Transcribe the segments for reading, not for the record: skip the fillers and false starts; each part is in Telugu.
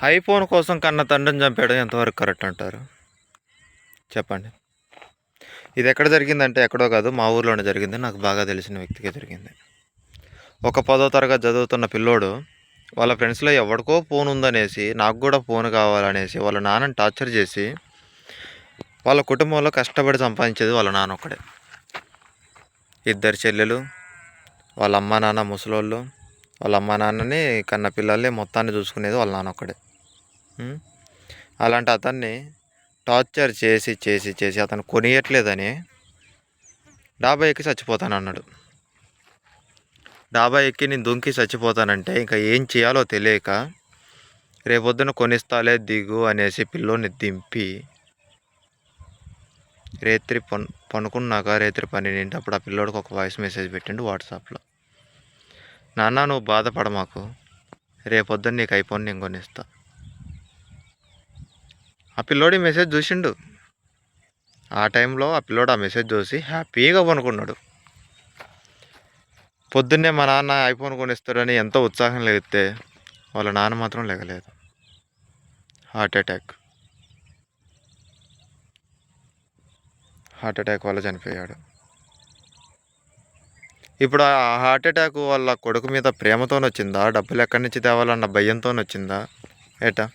ఐఫోన్ కోసం కన్న తండ్రిని చంపేయడం ఎంతవరకు కరెక్ట్ అంటారు చెప్పండి. ఇది ఎక్కడ జరిగిందంటే ఎక్కడో కాదు, మా ఊర్లోనే జరిగింది. నాకు బాగా తెలిసిన వ్యక్తికే జరిగింది. ఒక 10వ తరగతి చదువుతున్న పిల్లోడు వాళ్ళ ఫ్రెండ్స్లో ఎవరికో ఫోన్ ఉందనేసి, నాకు కూడా ఫోన్ కావాలనేసి వాళ్ళ నాన్నని టార్చర్ చేసి, వాళ్ళ కుటుంబంలో కష్టపడి సంపాదించేది వాళ్ళ నాన్న ఒక్కడే. 2 చెల్లెలు, వాళ్ళ అమ్మ నాన్న ముసలోళ్ళు, వాళ్ళ అమ్మ నాన్నని కన్న పిల్లల్ని మొత్తాన్ని చూసుకునేది వాళ్ళ నాన్న ఒక్కడే. అలాంటి అతన్ని టార్చర్ చేసి చేసి చేసి అతను కొనియట్లేదని డాబా ఎక్కి చచ్చిపోతానన్నాడు. డాబా ఎక్కి నేను దుంకి చచ్చిపోతానంటే ఇంకా ఏం చేయాలో తెలియక, రేపొద్దున కొనిస్తాలే దిగు అనేసి పిల్లోని దింపి, రేత్రి పనుకున్నాక రేత్రి 12 ఆ పిల్లోడికి ఒక వాయిస్ మెసేజ్ పెట్టిండు వాట్సాప్లో. నాన్న నువ్వు బాధపడ మాకు, రేపొద్దున నీకు ఐఫోన్ నేను కొనిస్తా. ఆ పిల్లోడి మెసేజ్ చూసిండు. ఆ టైంలో ఆ పిల్లోడు ఆ మెసేజ్ చూసి హ్యాపీగా పనుకున్నాడు. పొద్దున్నే మా నాన్న ఐఫోన్ కొనిస్తాడని ఎంతో ఉత్సాహం లేగితే వాళ్ళ నాన్న మాత్రం లేగలేదు. హార్ట్ అటాక్ వల్ల చనిపోయాడు. ఇప్పుడు ఆ హార్ట్ అటాక్ వాళ్ళ కొడుకు మీద ప్రేమతోనొచ్చిందా, డబ్బులు ఎక్కడి నుంచి తేవాలన్న భయంతోనొచ్చిందా ఏటా?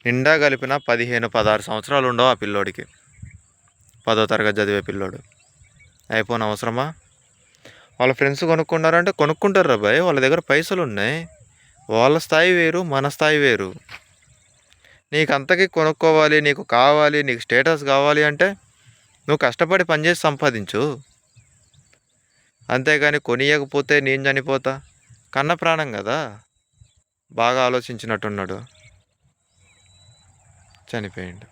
నిండా కలిపిన 15-16 సంవత్సరాలు ఉండవు ఆ పిల్లోడికి. 10వ తరగతి చదివే పిల్లోడు. ఐఫోన్ అవసరమా? వాళ్ళ ఫ్రెండ్స్ కొనుక్కున్నారంటే కొనుక్కుంటారు రా బాయ్, వాళ్ళ దగ్గర పైసలు ఉన్నాయి. వాళ్ళ స్థాయి వేరు, మన స్థాయి వేరు. నీకు అంతకీ కొనుక్కోవాలి, నీకు కావాలి, నీకు స్టేటస్ కావాలి అంటే నువ్వు కష్టపడి పనిచేసి సంపాదించు. అంతేగాని కొనియకపోతే నేను చనిపోతా, కన్న ప్రాణం కదా. బాగా ఆలోచించినట్టున్నాడు, చనిపోయిండు.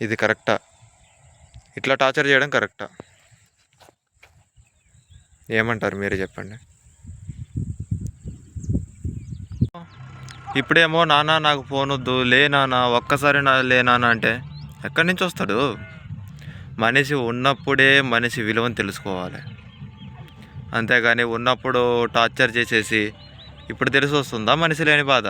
ఇది కరెక్టా? ఇట్లా టార్చర్ చేయడం కరెక్టా? ఏమంటారు మీరే చెప్పండి. ఇప్పుడేమో నాన్న నాకు ఫోన్ వద్దు, లే నాన్న ఒక్కసారి లే నాన్న అంటే ఎక్కడి నుంచి వస్తాడు? మనిషి ఉన్నప్పుడే మనిషి విలువను తెలుసుకోవాలి. అంతేగాని ఉన్నప్పుడు టార్చర్ చేసేసి ఇప్పుడు తెలిసి వస్తుందా మనిషి లేని బాధ?